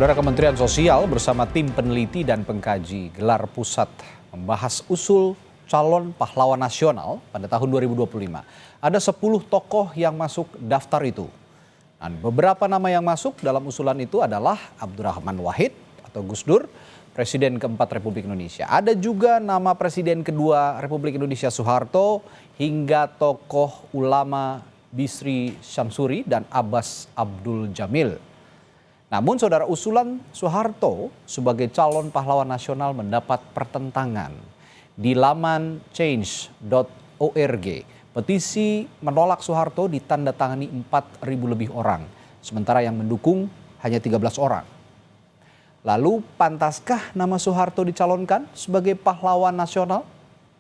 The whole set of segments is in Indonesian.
Saudara, Kementerian Sosial bersama tim peneliti dan pengkaji gelar pusat membahas usul calon pahlawan nasional pada tahun 2025. Ada 10 tokoh yang masuk daftar itu. Dan beberapa nama yang masuk dalam usulan itu adalah Abdurrahman Wahid atau Gus Dur, Presiden keempat Republik Indonesia. Ada juga nama Presiden kedua Republik Indonesia Soeharto hingga tokoh ulama Bisri Syamsuri dan Abbas Abdul Jamil. Namun saudara, usulan Soeharto sebagai calon pahlawan nasional mendapat pertentangan. Di laman change.org, petisi menolak Soeharto ditandatangani 4.000 lebih orang, sementara yang mendukung hanya 13 orang. Lalu pantaskah nama Soeharto dicalonkan sebagai pahlawan nasional?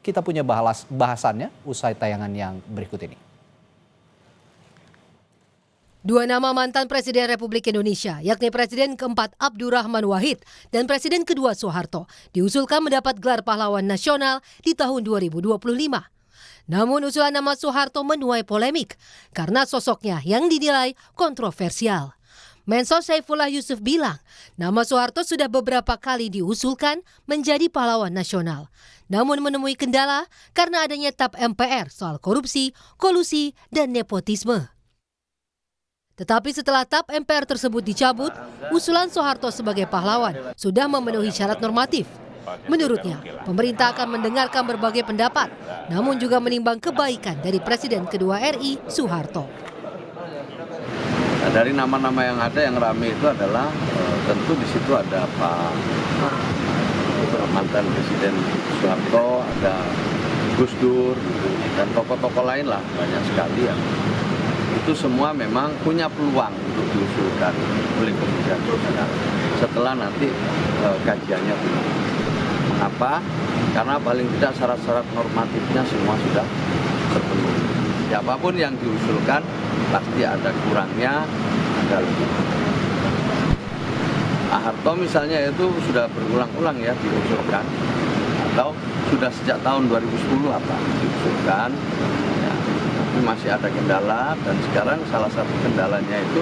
Kita punya bahasannya usai tayangan yang berikut ini. Dua nama mantan Presiden Republik Indonesia, yakni Presiden keempat Abdurrahman Wahid dan Presiden kedua Soeharto, diusulkan mendapat gelar pahlawan nasional di tahun 2025. Namun usulan nama Soeharto menuai polemik karena sosoknya yang dinilai kontroversial. Mensos Saifullah Yusuf bilang, nama Soeharto sudah beberapa kali diusulkan menjadi pahlawan nasional. Namun menemui kendala karena adanya TAP MPR soal korupsi, kolusi, dan nepotisme. Tetapi setelah TAP MPR tersebut dicabut, usulan Soeharto sebagai pahlawan sudah memenuhi syarat normatif. Menurutnya, pemerintah akan mendengarkan berbagai pendapat, namun juga menimbang kebaikan dari Presiden kedua RI, Soeharto. Nah, dari nama-nama yang ada yang ramai itu adalah tentu di situ ada Pak mantan Presiden Soeharto, ada Gus Dur, gitu, dan tokoh-tokoh lain lah, banyak sekali yang itu semua memang punya peluang untuk diusulkan oleh Kementerian Sosial setelah nanti kajiannya benar. Mengapa? Karena paling tidak syarat-syarat normatifnya semua sudah terpenuhi. Siapapun yang diusulkan pasti ada kurangnya, ada lebih. Pak Harto misalnya itu sudah berulang-ulang ya diusulkan, atau sudah sejak tahun 2010 diusulkan. Ya, tapi masih ada kendala, dan sekarang salah satu kendalanya itu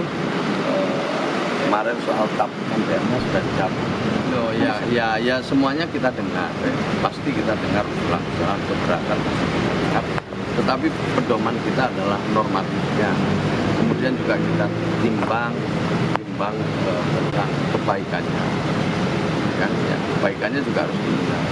kemarin soal TAP MPR-nya sudah dicabut. Oh, ya semuanya kita dengar, pasti kita dengar usulan-usulan keberatan tersebut. Tetapi pedoman kita adalah normatifnya. Kemudian juga kita timbang tentang kebaikannya. Kan? Ya, kebaikannya juga harus dilihat.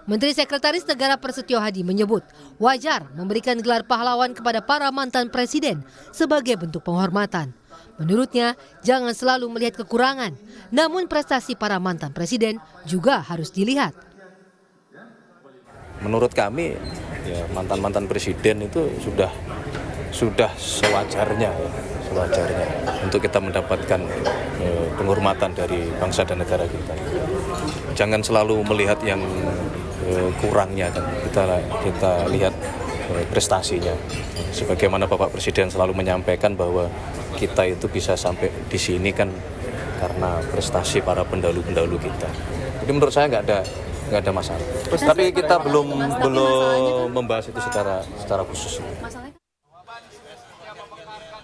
Menteri Sekretaris Negara Prasetyo Hadi menyebut wajar memberikan gelar pahlawan kepada para mantan presiden sebagai bentuk penghormatan. Menurutnya, jangan selalu melihat kekurangan, namun prestasi para mantan presiden juga harus dilihat. Menurut kami, ya, mantan-mantan presiden itu sudah sewajarnya untuk kita mendapatkan penghormatan dari bangsa dan negara kita. Jangan selalu melihat yang kurangnya, kan kita lihat prestasinya. Sebagaimana Bapak Presiden selalu menyampaikan bahwa kita itu bisa sampai di sini kan karena prestasi para pendahulu kita. Jadi menurut saya nggak ada masalah. Tapi kita belum membahas itu secara khusus.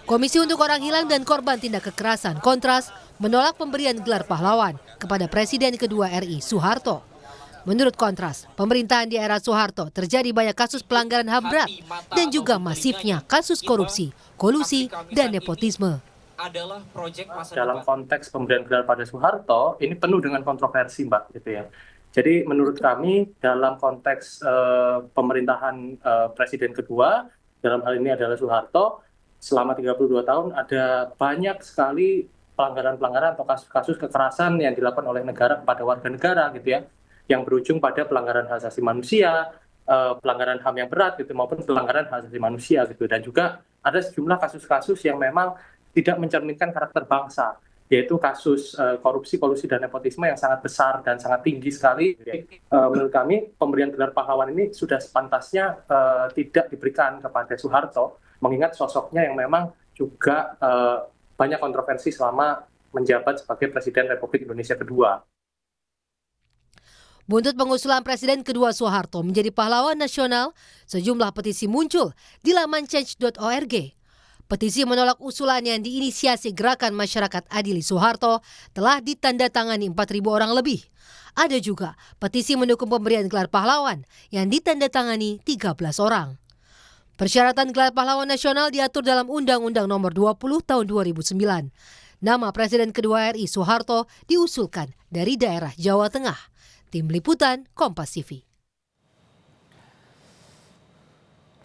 Komisi untuk Orang Hilang dan Korban Tindak Kekerasan Kontras menolak pemberian gelar pahlawan kepada Presiden kedua RI, Soeharto. Menurut Kontras, pemerintahan di era Soeharto terjadi banyak kasus pelanggaran HAM berat dan juga masifnya kasus korupsi, kolusi, dan nepotisme. Dalam konteks pemberian gelar pada Soeharto, ini penuh dengan kontroversi, Mbak, gitu ya. Jadi menurut kami dalam konteks pemerintahan Presiden kedua, dalam hal ini adalah Soeharto, selama 32 tahun ada banyak sekali pelanggaran-pelanggaran atau kasus-kasus kekerasan yang dilakukan oleh negara kepada warga negara, gitu ya, yang berujung pada pelanggaran hak asasi manusia, pelanggaran HAM yang berat gitu, maupun pelanggaran hak asasi manusia gitu. Dan juga ada sejumlah kasus-kasus yang memang tidak mencerminkan karakter bangsa, yaitu kasus korupsi, kolusi, dan nepotisme yang sangat besar dan sangat tinggi sekali. Menurut kami pemberian gelar pahlawan ini sudah sepantasnya tidak diberikan kepada Soeharto, mengingat sosoknya yang memang juga banyak kontroversi selama menjabat sebagai Presiden Republik Indonesia kedua. Buntut pengusulan Presiden kedua Soeharto menjadi pahlawan nasional, sejumlah petisi muncul di laman change.org. Petisi menolak usulan yang diinisiasi Gerakan Masyarakat Adili Soeharto telah ditandatangani 4.000 orang lebih. Ada juga petisi mendukung pemberian gelar pahlawan yang ditandatangani 13 orang. Persyaratan gelar pahlawan nasional diatur dalam Undang-Undang Nomor 20 Tahun 2009. Nama Presiden kedua RI Soeharto diusulkan dari daerah Jawa Tengah. Tim Liputan Kompas TV.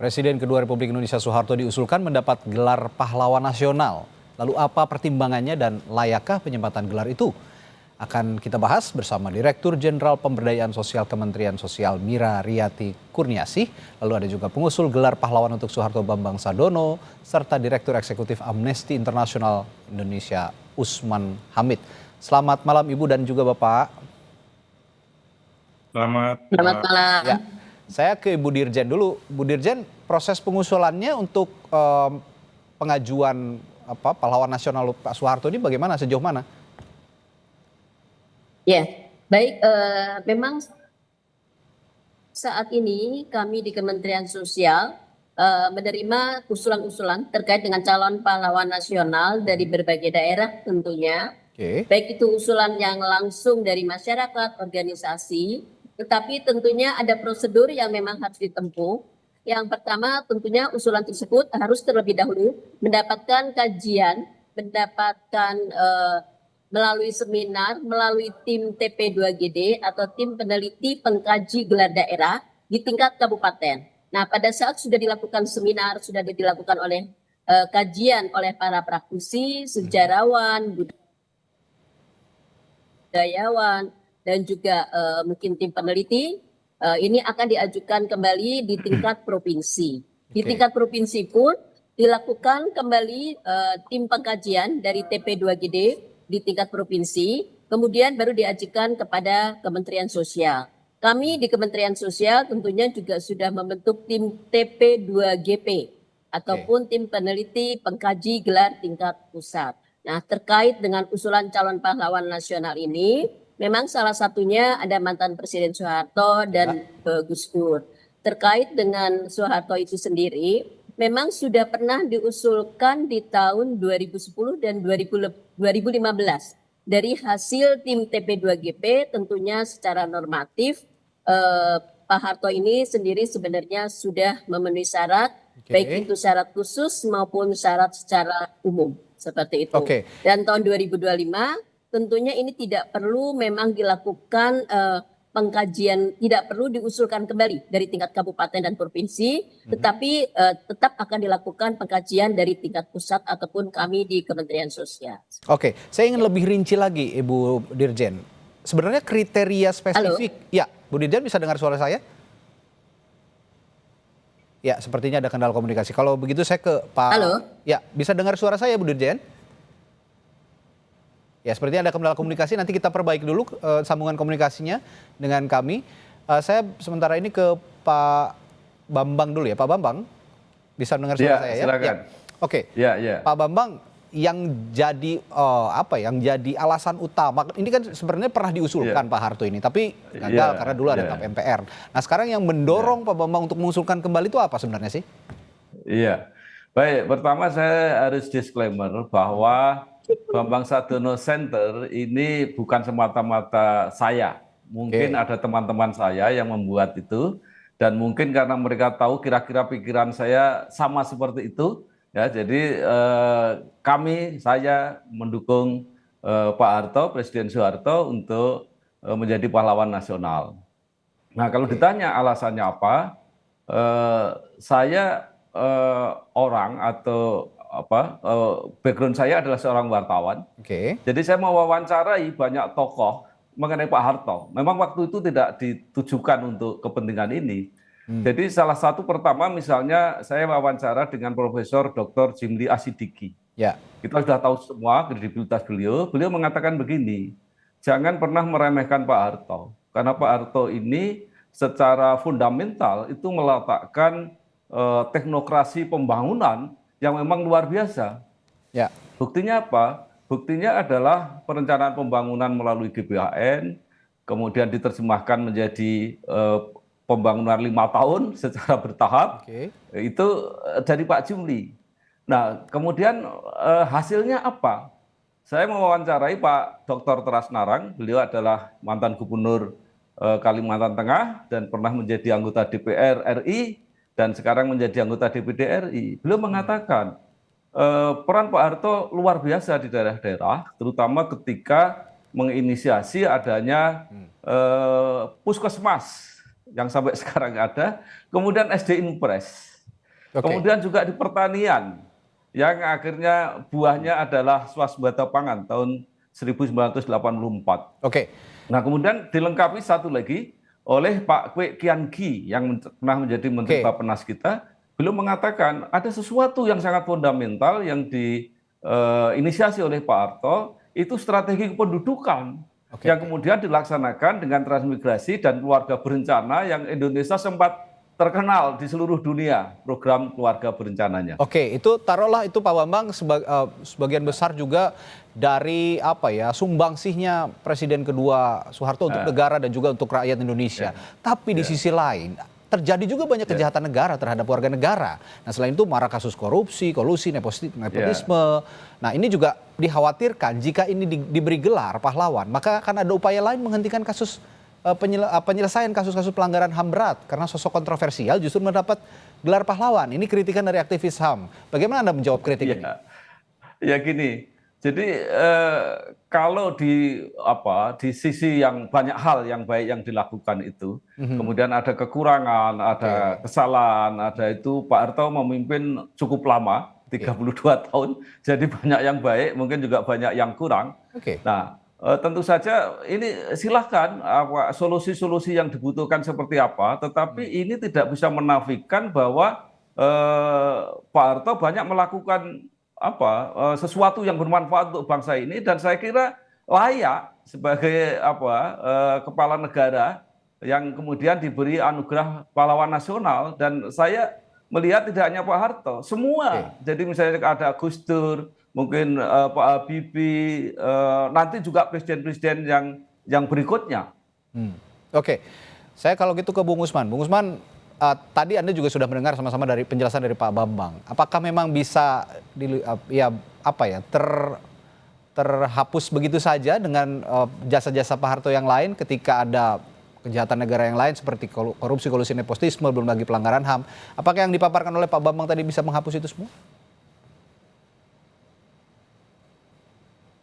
Presiden kedua Republik Indonesia Soeharto diusulkan mendapat gelar pahlawan nasional. Lalu apa pertimbangannya dan layakkah penyempatan gelar itu? Akan kita bahas bersama Direktur Jenderal Pemberdayaan Sosial Kementerian Sosial Mira Riyati Kurniasih. Lalu ada juga pengusul gelar pahlawan untuk Soeharto Bambang Sadono, serta Direktur Eksekutif Amnesty International Indonesia Usman Hamid. Selamat malam Ibu dan juga Bapak. Selamat malam. Ya. Saya ke Ibu Dirjen dulu. Bu Dirjen, proses pengusulannya untuk pengajuan pahlawan nasional Pak Soeharto ini bagaimana, sejauh mana? Ya, baik. Memang saat ini kami di Kementerian Sosial menerima usulan-usulan terkait dengan calon pahlawan nasional dari berbagai daerah tentunya. Baik itu usulan yang langsung dari masyarakat, organisasi, tetapi tentunya ada prosedur yang memang harus ditempuh. Yang pertama tentunya usulan tersebut harus terlebih dahulu mendapatkan kajian, mendapatkan melalui seminar, melalui tim TP2GD atau tim peneliti pengkaji gelar daerah di tingkat kabupaten. Nah, pada saat sudah dilakukan seminar, sudah dilakukan oleh kajian oleh para praktisi, sejarawan, budayawan, dan juga mungkin tim peneliti, ini akan diajukan kembali di tingkat provinsi. Di tingkat provinsi pun dilakukan kembali tim pengkajian dari TP2GD di tingkat provinsi, kemudian baru diajukan kepada Kementerian Sosial. Kami di Kementerian Sosial tentunya juga sudah membentuk tim TP2GP ataupun tim peneliti pengkaji gelar tingkat pusat. Nah, terkait dengan usulan calon pahlawan nasional ini, memang salah satunya ada mantan Presiden Soeharto dan Gus Dur. Terkait dengan Soeharto itu sendiri, memang sudah pernah diusulkan di tahun 2010 dan 2015. Dari hasil tim TP2GP tentunya secara normatif Pak Harto ini sendiri sebenarnya sudah memenuhi syarat, baik itu syarat khusus maupun syarat secara umum, seperti itu. Dan tahun 2025 tentunya ini tidak perlu memang dilakukan pengkajian, tidak perlu diusulkan kembali dari tingkat kabupaten dan provinsi, tetapi tetap akan dilakukan pengkajian dari tingkat pusat ataupun kami di Kementerian Sosial. Oke, saya ingin lebih rinci lagi Ibu Dirjen. Sebenarnya kriteria spesifik. Halo? Ya, Bu Dirjen bisa dengar suara saya? Ya, sepertinya ada kendala komunikasi. Kalau begitu saya ke Pak. Halo? Ya, bisa dengar suara saya Bu Dirjen? Ya, sepertinya ada kendala komunikasi, nanti kita perbaiki dulu sambungan komunikasinya dengan kami. Saya sementara ini ke Pak Bambang dulu ya. Pak Bambang, bisa dengar suara saya ya? Silakan. Oke. Pak Bambang, yang jadi yang jadi alasan utama, ini kan sebenarnya pernah diusulkan Pak Harto ini, tapi gagal karena dulu ada tap MPR. Nah, sekarang yang mendorong Pak Bambang untuk mengusulkan kembali itu apa sebenarnya sih? Iya, baik. Pertama saya harus disclaimer bahwa Bambang Sadono Center ini bukan semata-mata saya. Mungkin ada teman-teman saya yang membuat itu, dan mungkin karena mereka tahu kira-kira pikiran saya sama seperti itu, ya. Jadi saya mendukung Pak Harto, Presiden Soeharto untuk menjadi pahlawan nasional. Nah, kalau ditanya alasannya apa, saya orang atau background saya adalah seorang wartawan. Jadi saya mewawancarai banyak tokoh mengenai Pak Harto. Memang waktu itu tidak ditujukan untuk kepentingan ini. Jadi salah satu pertama misalnya saya wawancara dengan Profesor Dr. Jimli Asidiki. Kita sudah tahu semua kredibilitas beliau. Beliau mengatakan begini, jangan pernah meremehkan Pak Harto. Karena Pak Harto ini secara fundamental itu meletakkan teknokrasi pembangunan yang memang luar biasa. Buktinya apa? Buktinya adalah perencanaan pembangunan melalui GBHN, kemudian diterjemahkan menjadi pembangunan 5 tahun secara bertahap, itu dari Pak Jimli. Nah, kemudian hasilnya apa? Saya mewawancarai Pak Dr. Teras Narang, beliau adalah mantan gubernur Kalimantan Tengah dan pernah menjadi anggota DPR RI dan sekarang menjadi anggota DPD RI. Beliau mengatakan peran Pak Harto luar biasa di daerah-daerah, terutama ketika menginisiasi adanya puskesmas yang sampai sekarang ada, kemudian SD Impres, kemudian juga di pertanian, yang akhirnya buahnya adalah swasembada pangan tahun 1984. Nah, kemudian dilengkapi satu lagi oleh Pak Kwe Kian Gi yang pernah menjadi Menteri Bappenas kita, beliau mengatakan ada sesuatu yang sangat fundamental yang diinisiasi oleh Pak Harto, itu strategi kependudukan yang kemudian dilaksanakan dengan transmigrasi dan keluarga berencana yang Indonesia sempat terkenal di seluruh dunia program keluarga berencananya. Itu taruhlah itu Pak Bambang sebagian besar juga dari sumbangsihnya Presiden kedua Soeharto untuk negara dan juga untuk rakyat Indonesia. Tapi di sisi lain terjadi juga banyak kejahatan negara terhadap warga negara. Nah, selain itu marak kasus korupsi, kolusi, nepotisme. Nah, ini juga dikhawatirkan jika ini diberi gelar pahlawan, maka akan ada upaya lain menghentikan kasus penyelesaian kasus-kasus pelanggaran HAM berat karena sosok kontroversial justru mendapat gelar pahlawan. Ini kritikan dari aktivis HAM. Bagaimana Anda menjawab kritik ini? Ya gini, jadi kalau di sisi yang banyak hal yang baik yang dilakukan itu, kemudian ada kekurangan, ada kesalahan, ada itu Pak Harto memimpin cukup lama, 32 tahun, jadi banyak yang baik, mungkin juga banyak yang kurang. Nah, tentu saja ini silahkan solusi-solusi yang dibutuhkan seperti apa, tetapi ini tidak bisa menafikan bahwa Pak Harto banyak melakukan sesuatu yang bermanfaat untuk bangsa ini, dan saya kira layak sebagai kepala negara yang kemudian diberi anugerah pahlawan nasional. Dan saya melihat tidak hanya Pak Harto, semua. Jadi misalnya ada Gus Dur, mungkin Pak Habibie, nanti juga presiden-presiden yang berikutnya. Saya kalau gitu ke Bung Usman. Bung Usman, tadi Anda juga sudah mendengar sama-sama dari penjelasan dari Pak Bambang. Apakah memang bisa terhapus begitu saja dengan jasa-jasa Pak Harto yang lain ketika ada kejahatan negara yang lain seperti korupsi, kolusi, nepotisme, belum lagi pelanggaran HAM? Apakah yang dipaparkan oleh Pak Bambang tadi bisa menghapus itu semua?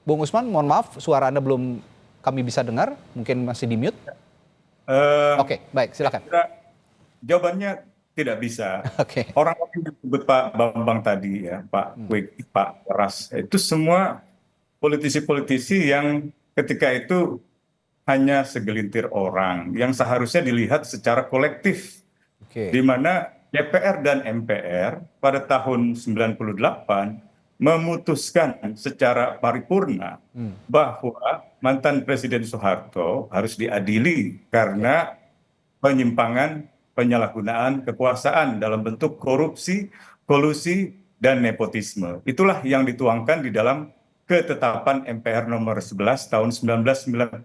Bung Usman, mohon maaf, suara Anda belum kami bisa dengar, mungkin masih di mute. Baik, silakan. Jawabannya tidak bisa. Orang-orang yang disebut Pak Bambang tadi, ya, Pak Ras, itu semua politisi-politisi yang ketika itu hanya segelintir orang yang seharusnya dilihat secara kolektif, di mana DPR dan MPR pada tahun 98 memutuskan secara paripurna bahwa mantan Presiden Soeharto harus diadili karena penyimpangan, penyalahgunaan kekuasaan dalam bentuk korupsi, kolusi, dan nepotisme. Itulah yang dituangkan di dalam ketetapan MPR nomor 11 tahun 1998.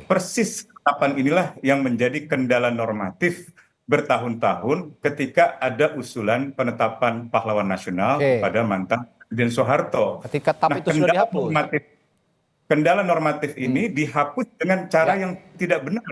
Persis ketetapan inilah yang menjadi kendala normatif bertahun-tahun ketika ada usulan penetapan pahlawan nasional pada mantan Presiden Soeharto. Ketika TAP itu sudah dihapus. Kendala normatif ini dihapus dengan cara yang tidak benar.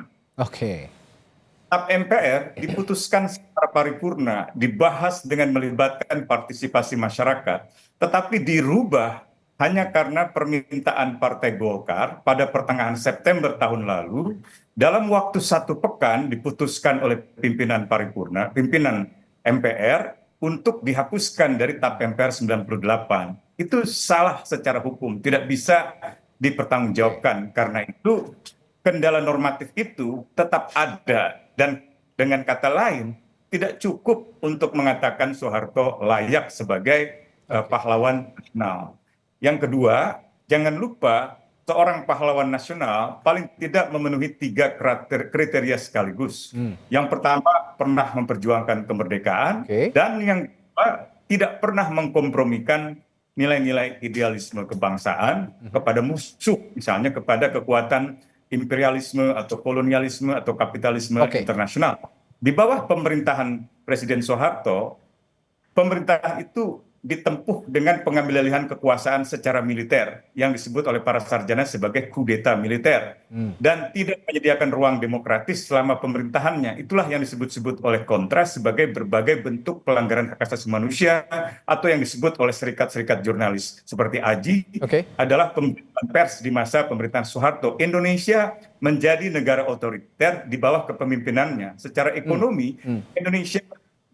TAP MPR diputuskan secara paripurna, dibahas dengan melibatkan partisipasi masyarakat, tetapi dirubah hanya karena permintaan Partai Golkar pada pertengahan September tahun lalu. Dalam waktu 1 pekan diputuskan oleh pimpinan paripurna, pimpinan MPR untuk dihapuskan dari TAP MPR 98. Itu salah secara hukum, tidak bisa dipertanggungjawabkan. Karena itu kendala normatif itu tetap ada, dan dengan kata lain tidak cukup untuk mengatakan Soeharto layak sebagai pahlawan nasional. Yang kedua, jangan lupa seorang pahlawan nasional paling tidak memenuhi 3 kriteria sekaligus. Yang pertama, pernah memperjuangkan kemerdekaan, dan yang kedua, tidak pernah mengkompromikan nilai-nilai idealisme kebangsaan kepada musuh, misalnya kepada kekuatan imperialisme atau kolonialisme atau kapitalisme internasional. Di bawah pemerintahan Presiden Soeharto, pemerintahan itu ditempuh dengan pengambil alihan kekuasaan secara militer yang disebut oleh para sarjana sebagai kudeta militer dan tidak menyediakan ruang demokratis selama pemerintahannya. Itulah yang disebut-sebut oleh Kontras sebagai berbagai bentuk pelanggaran hak asasi manusia atau yang disebut oleh serikat-serikat jurnalis seperti AJI adalah pemberitaan pers di masa pemerintahan Soeharto. Indonesia menjadi negara otoriter di bawah kepemimpinannya. Secara ekonomi, Indonesia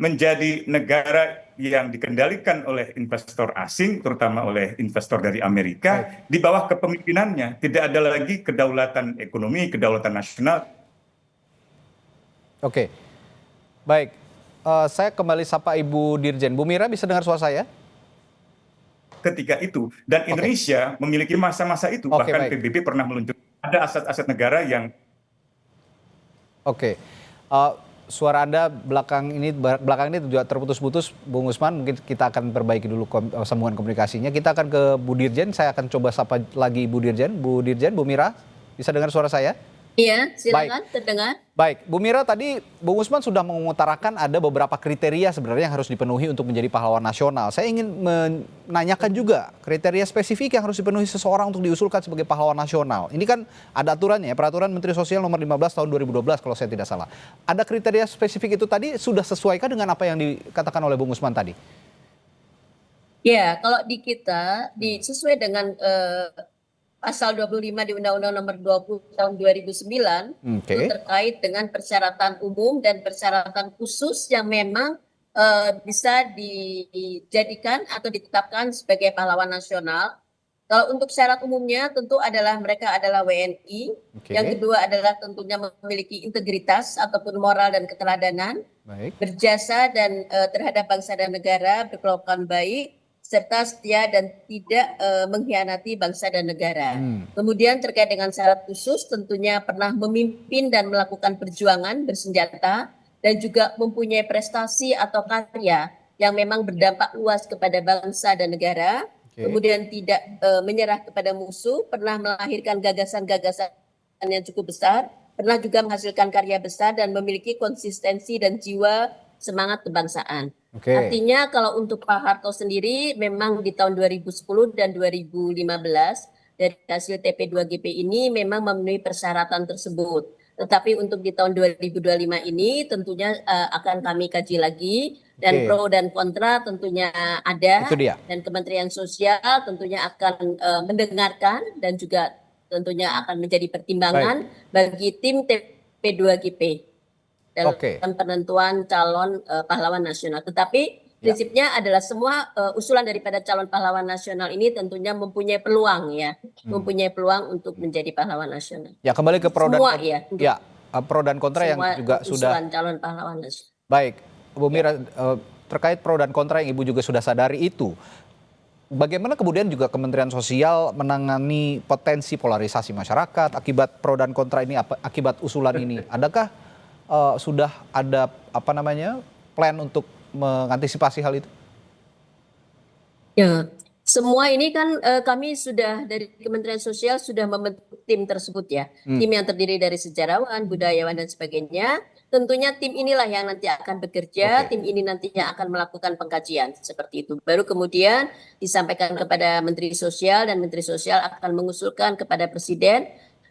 menjadi negara yang dikendalikan oleh investor asing, terutama oleh investor dari Amerika, di bawah kepemimpinannya. Tidak ada lagi kedaulatan ekonomi, kedaulatan nasional. Oke, baik. Saya kembali sapa Ibu Dirjen. Bu Mira bisa dengar suara saya? Ketika itu, dan Indonesia memiliki masa-masa itu, bahkan PBB pernah meluncurkan ada aset-aset negara yang... Suara Anda belakang ini juga terputus-putus, Bung Usman. Mungkin kita akan perbaiki dulu sambungan komunikasinya. Kita akan ke Bu Dirjen. Saya akan coba sapa lagi Bu Dirjen. Bu Dirjen, Bu Mira, bisa dengar suara saya? Iya, silakan, terdengar. Baik, Bu Mira, tadi Bung Usman sudah mengutarakan ada beberapa kriteria sebenarnya yang harus dipenuhi untuk menjadi pahlawan nasional. Saya ingin menanyakan juga kriteria spesifik yang harus dipenuhi seseorang untuk diusulkan sebagai pahlawan nasional. Ini kan ada aturannya, Peraturan Menteri Sosial nomor 15 tahun 2012 kalau saya tidak salah. Ada kriteria spesifik itu tadi sudah sesuaikah dengan apa yang dikatakan oleh Bung Usman tadi? Ya, kalau di kita sesuai dengan Pasal 25 di Undang-Undang Nomor 20 Tahun 2009 itu terkait dengan persyaratan umum dan persyaratan khusus yang memang bisa dijadikan atau ditetapkan sebagai pahlawan nasional. Kalau untuk syarat umumnya tentu adalah mereka adalah WNI. Yang kedua adalah tentunya memiliki integritas ataupun moral dan keteladanan, berjasa dan terhadap bangsa dan negara, berkelakuan baik, serta setia dan tidak mengkhianati bangsa dan negara. Kemudian terkait dengan syarat khusus tentunya pernah memimpin dan melakukan perjuangan bersenjata dan juga mempunyai prestasi atau karya yang memang berdampak luas kepada bangsa dan negara. Kemudian tidak menyerah kepada musuh, pernah melahirkan gagasan-gagasan yang cukup besar, pernah juga menghasilkan karya besar dan memiliki konsistensi dan jiwa semangat kebangsaan. Artinya kalau untuk Pak Harto sendiri memang di tahun 2010 dan 2015 dari hasil TP2GP ini memang memenuhi persyaratan tersebut. Tetapi untuk di tahun 2025 ini tentunya akan kami kaji lagi dan pro dan kontra tentunya ada. Dan Kementerian Sosial tentunya akan mendengarkan dan juga tentunya akan menjadi pertimbangan bagi tim TP2GP. Dalam penentuan calon pahlawan nasional. Tetapi prinsipnya adalah semua usulan daripada calon pahlawan nasional ini tentunya mempunyai peluang mempunyai peluang untuk menjadi pahlawan nasional. Ya, kembali ke pro dan kontra. Pro dan kontra yang juga sudah usulan calon pahlawan nasional. Baik, Bu Mira, terkait pro dan kontra yang Ibu juga sudah sadari itu. Bagaimana kemudian juga Kementerian Sosial menangani potensi polarisasi masyarakat akibat pro dan kontra ini, akibat usulan ini? Adakah sudah ada plan untuk mengantisipasi hal itu? Ya, semua ini kan kami sudah dari Kementerian Sosial sudah membentuk tim tersebut ya. Tim yang terdiri dari sejarawan, budayawan dan sebagainya. Tentunya tim inilah yang nanti akan bekerja, tim ini nantinya akan melakukan pengkajian seperti itu. Baru kemudian disampaikan kepada Menteri Sosial dan Menteri Sosial akan mengusulkan kepada Presiden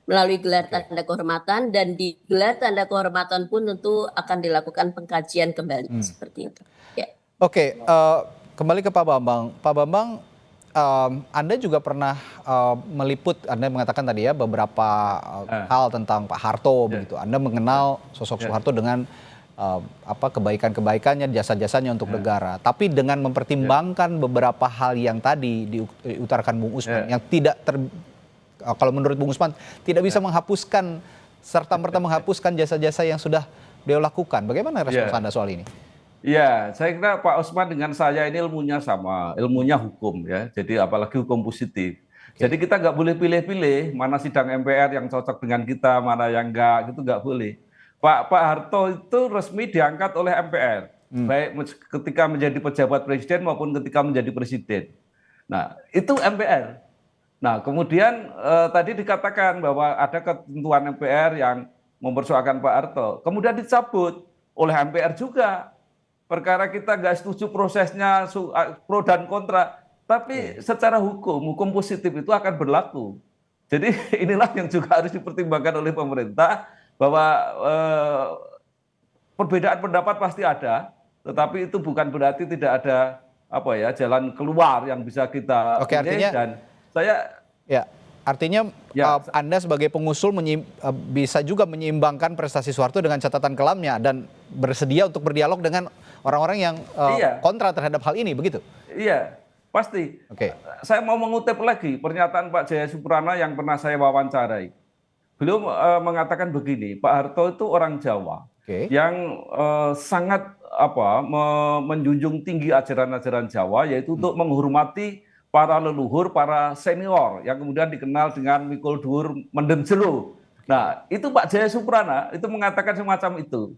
melalui gelar tanda kehormatan, dan di gelar tanda kehormatan pun tentu akan dilakukan pengkajian kembali seperti itu. Kembali ke Pak Bambang. Pak Bambang, Anda juga pernah meliput, Anda mengatakan tadi ya beberapa hal tentang Pak Harto begitu. Anda mengenal sosok Soeharto dengan kebaikan-kebaikannya, jasa-jasanya untuk negara. Tapi dengan mempertimbangkan beberapa hal yang tadi diutarakan Bung Usman yang tidak kalau menurut Bung Usman tidak bisa menghapuskan serta-merta menghapuskan jasa-jasa yang sudah beliau lakukan. Bagaimana respons Anda soal ini? Ya, saya kira Pak Usman dengan saya ini ilmunya sama, ilmunya hukum ya. Jadi apalagi hukum positif. Jadi kita nggak boleh pilih-pilih mana sidang MPR yang cocok dengan kita, mana yang enggak, gitu nggak boleh. Pak Harto itu resmi diangkat oleh MPR, baik ketika menjadi pejabat presiden maupun ketika menjadi presiden. Nah, itu MPR. Nah, kemudian tadi dikatakan bahwa ada ketentuan MPR yang mempersoalkan Pak Harto, kemudian dicabut oleh MPR juga. perkara kita nggak setuju prosesnya, pro dan kontra, tapi secara hukum positif itu akan berlaku. Jadi inilah yang juga harus dipertimbangkan oleh pemerintah, bahwa perbedaan pendapat pasti ada, tetapi itu bukan berarti tidak ada jalan keluar yang bisa kita Oke, artinya, dan saya artinya Anda sebagai pengusul bisa juga menyeimbangkan prestasi Soeharto dengan catatan kelamnya dan bersedia untuk berdialog dengan orang-orang yang kontra terhadap hal ini, begitu? Iya, pasti. Oke. Saya mau mengutip lagi pernyataan Pak Jaya Suprana yang pernah saya wawancarai. Beliau mengatakan begini, Pak Harto itu orang Jawa yang sangat menjunjung tinggi ajaran-ajaran Jawa, yaitu untuk menghormati para leluhur, para senior yang kemudian dikenal dengan mikul dhuwur mendem jero. Nah, itu Pak Jaya Suprana itu mengatakan semacam itu.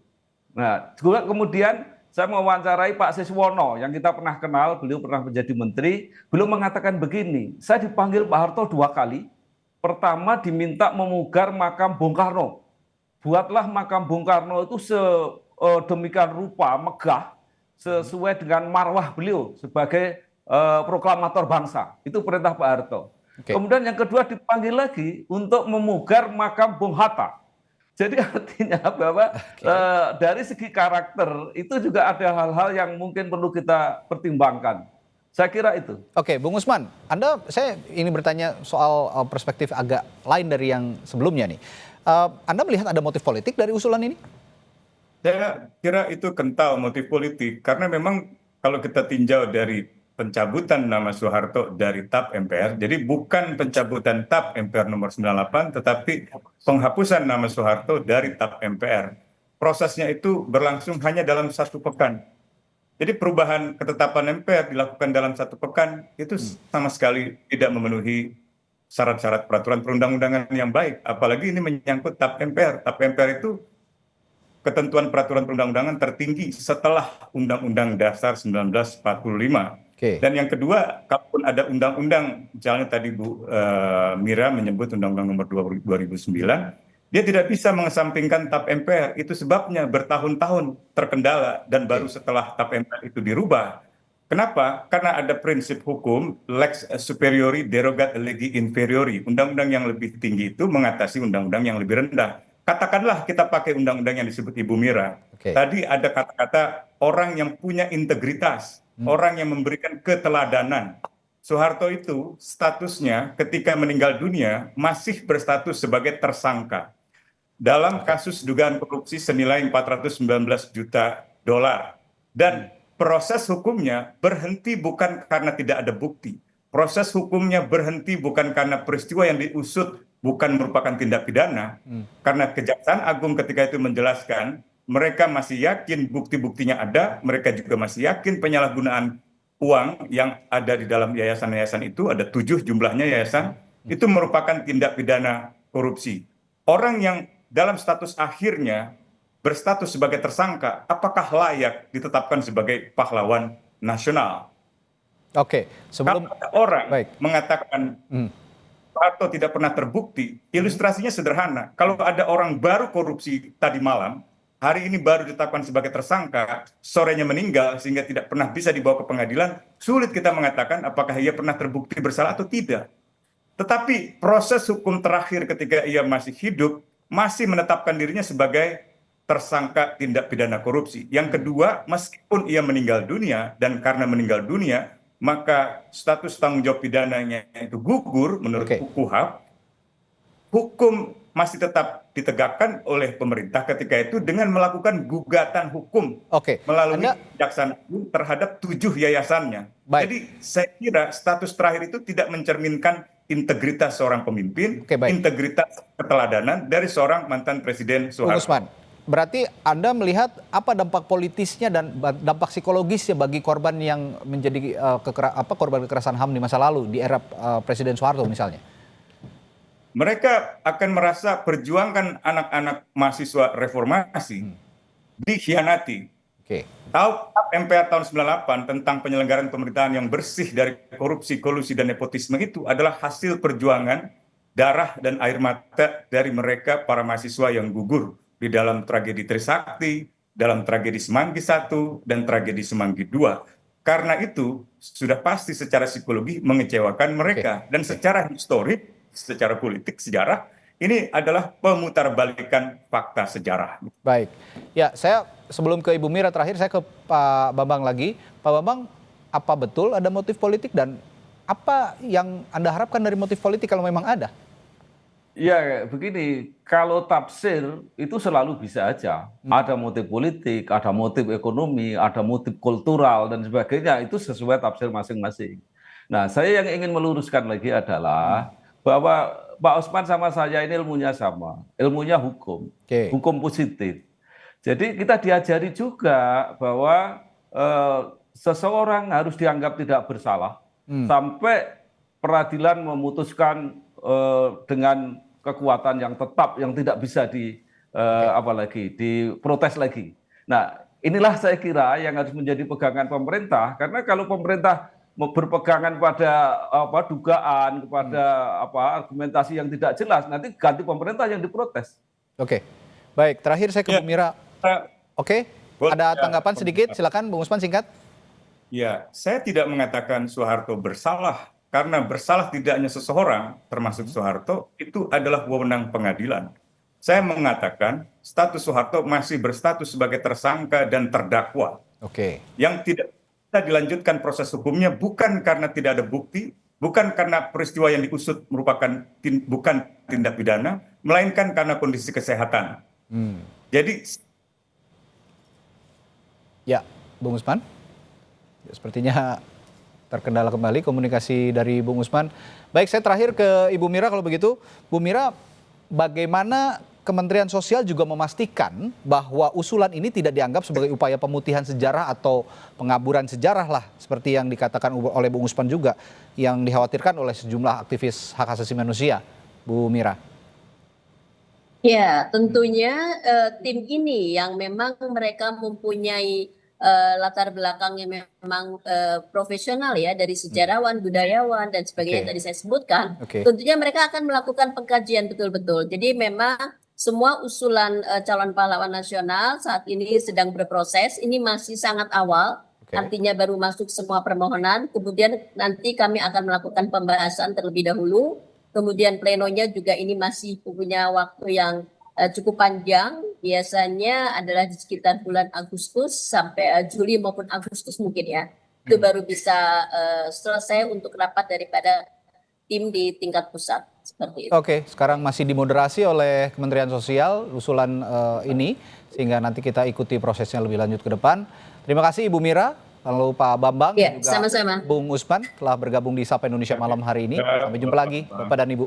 Nah, juga kemudian saya mewawancarai Pak Siswono yang kita pernah kenal, beliau pernah menjadi menteri, beliau mengatakan begini, saya dipanggil Pak Harto 2 kali. Pertama diminta memugar makam Bung Karno. Buatlah makam Bung Karno itu sedemikian rupa, megah, sesuai dengan marwah beliau sebagai proklamator bangsa. Itu perintah Pak Harto. Kemudian yang kedua dipanggil lagi untuk memugar makam Bung Hatta. Jadi artinya bahwa dari segi karakter itu juga ada hal-hal yang mungkin perlu kita pertimbangkan. Saya kira itu. Oke, Bung Usman, saya ini bertanya soal perspektif agak lain dari yang sebelumnya nih. Anda melihat ada motif politik dari usulan ini? Saya kira itu kental motif politik, karena memang kalau kita tinjau dari pencabutan nama Soeharto dari TAP MPR, jadi bukan pencabutan TAP MPR nomor 98, tetapi penghapusan nama Soeharto dari TAP MPR. Prosesnya itu berlangsung hanya dalam 1 pekan. Jadi perubahan ketetapan MPR dilakukan dalam 1 pekan, itu sama sekali tidak memenuhi syarat-syarat peraturan perundang-undangan yang baik. Apalagi ini menyangkut TAP MPR. TAP MPR itu ketentuan peraturan perundang-undangan tertinggi setelah Undang-Undang Dasar 1945. Dan yang kedua, kalaupun ada undang-undang, misalnya tadi Bu Mira menyebut Undang-Undang nomor 2009, dia tidak bisa mengesampingkan TAP MPR. Itu sebabnya bertahun-tahun terkendala dan baru setelah TAP MPR itu dirubah. Kenapa? Karena ada prinsip hukum lex superiori derogat legi inferiori. Undang-undang yang lebih tinggi itu mengatasi undang-undang yang lebih rendah. Katakanlah kita pakai undang-undang yang disebut Ibu Mira. Tadi ada kata-kata orang yang punya integritas, orang yang memberikan keteladanan. Soeharto itu statusnya ketika meninggal dunia masih berstatus sebagai tersangka dalam kasus dugaan korupsi senilai 419 juta dolar. Dan proses hukumnya berhenti bukan karena tidak ada bukti. Proses hukumnya berhenti bukan karena peristiwa yang diusut bukan merupakan tindak pidana. Karena Kejaksaan Agung ketika itu menjelaskan, mereka masih yakin bukti-buktinya ada, mereka juga masih yakin penyalahgunaan uang yang ada di dalam yayasan-yayasan itu, ada 7 jumlahnya yayasan, itu merupakan tindak pidana korupsi. Orang yang dalam status akhirnya berstatus sebagai tersangka, apakah layak ditetapkan sebagai pahlawan nasional? Oke, sebelum orang mengatakan Soeharto tidak pernah terbukti, ilustrasinya sederhana. Kalau ada orang baru korupsi tadi malam, hari ini baru ditetapkan sebagai tersangka, sorenya meninggal sehingga tidak pernah bisa dibawa ke pengadilan, sulit kita mengatakan apakah ia pernah terbukti bersalah atau tidak. Tetapi proses hukum terakhir ketika ia masih hidup, masih menetapkan dirinya sebagai tersangka tindak pidana korupsi. Yang kedua, meskipun ia meninggal dunia, dan karena meninggal dunia, maka status tanggung jawab pidananya itu gugur menurut KUHP, hukum masih tetap ditegakkan oleh pemerintah ketika itu dengan melakukan gugatan hukum melalui Kejaksaan Agung terhadap 7 yayasannya. Jadi saya kira status terakhir itu tidak mencerminkan integritas seorang pemimpin, integritas keteladanan dari seorang mantan Presiden Soeharto. Usman, berarti Anda melihat apa dampak politisnya dan dampak psikologisnya bagi korban yang menjadi korban kekerasan HAM di masa lalu di era Presiden Soeharto misalnya? Mereka akan merasa perjuangan anak-anak mahasiswa reformasi dikhianati. Tahu MPR tahun 98 tentang penyelenggaraan pemerintahan yang bersih dari korupsi, kolusi, dan nepotisme itu adalah hasil perjuangan darah dan air mata dari mereka para mahasiswa yang gugur di dalam tragedi Trisakti, dalam tragedi Semanggi I dan tragedi Semanggi II. Karena itu sudah pasti secara psikologi mengecewakan mereka. Dan secara historik, secara politik, sejarah, ini adalah pemutarbalikan fakta sejarah. Baik, ya saya sebelum ke Ibu Mira terakhir, saya ke Pak Bambang lagi. Pak Bambang, apa betul ada motif politik dan apa yang Anda harapkan dari motif politik kalau memang ada? Ya begini, kalau tafsir itu selalu bisa aja. Ada motif politik, ada motif ekonomi, ada motif kultural dan sebagainya, itu sesuai tafsir masing-masing. Nah, saya yang ingin meluruskan lagi adalah bahwa Pak Osman sama saya ini ilmunya sama, ilmunya hukum, hukum positif. Jadi kita diajari juga bahwa seseorang harus dianggap tidak bersalah sampai peradilan memutuskan dengan kekuatan yang tetap yang tidak bisa diprotes lagi. Nah, inilah saya kira yang harus menjadi pegangan pemerintah, karena kalau pemerintah berpegangan pada dugaan, kepada argumentasi yang tidak jelas, nanti ganti pemerintah yang diprotes. Oke, baik. Terakhir saya ke Bu Mira. Oke, ada tanggapan sedikit, silakan Bung Usman singkat. Ya, saya tidak mengatakan Soeharto bersalah, karena bersalah tidaknya seseorang, termasuk Soeharto, itu adalah wewenang pengadilan. Saya mengatakan status Soeharto masih berstatus sebagai tersangka dan terdakwa. Yang tidak bisa dilanjutkan proses hukumnya bukan karena tidak ada bukti, bukan karena peristiwa yang diusut merupakan bukan tindak pidana, melainkan karena kondisi kesehatan. Jadi, ya, Bung Usman, sepertinya terkendala kembali komunikasi dari Bung Usman. Baik, saya terakhir ke Ibu Mira kalau begitu. Bu Mira, bagaimana Kementerian Sosial juga memastikan bahwa usulan ini tidak dianggap sebagai upaya pemutihan sejarah atau pengaburan sejarah lah, seperti yang dikatakan oleh Bung Usman juga, yang dikhawatirkan oleh sejumlah aktivis hak asasi manusia, Bu Mira? Ya, tentunya tim ini yang memang mereka mempunyai latar belakang yang memang profesional ya, dari sejarawan, budayawan dan sebagainya yang tadi saya sebutkan. Tentunya mereka akan melakukan pengkajian betul-betul. Jadi memang semua usulan calon pahlawan nasional saat ini sedang berproses. Ini masih sangat awal, artinya baru masuk semua permohonan. Kemudian nanti kami akan melakukan pembahasan terlebih dahulu. Kemudian plenonya juga ini masih punya waktu yang cukup panjang, biasanya adalah di sekitar bulan Agustus sampai Juli maupun Agustus mungkin ya. Itu baru bisa selesai untuk rapat daripada tim di tingkat pusat, seperti itu. Oke, sekarang masih dimoderasi oleh Kementerian Sosial usulan ini, sehingga nanti kita ikuti prosesnya lebih lanjut ke depan. Terima kasih Ibu Mira, lalu Pak Bambang, ya, juga sama-sama. Bung Usman telah bergabung di Sapa Indonesia Malam hari ini. Sampai jumpa lagi Bapak dan Ibu.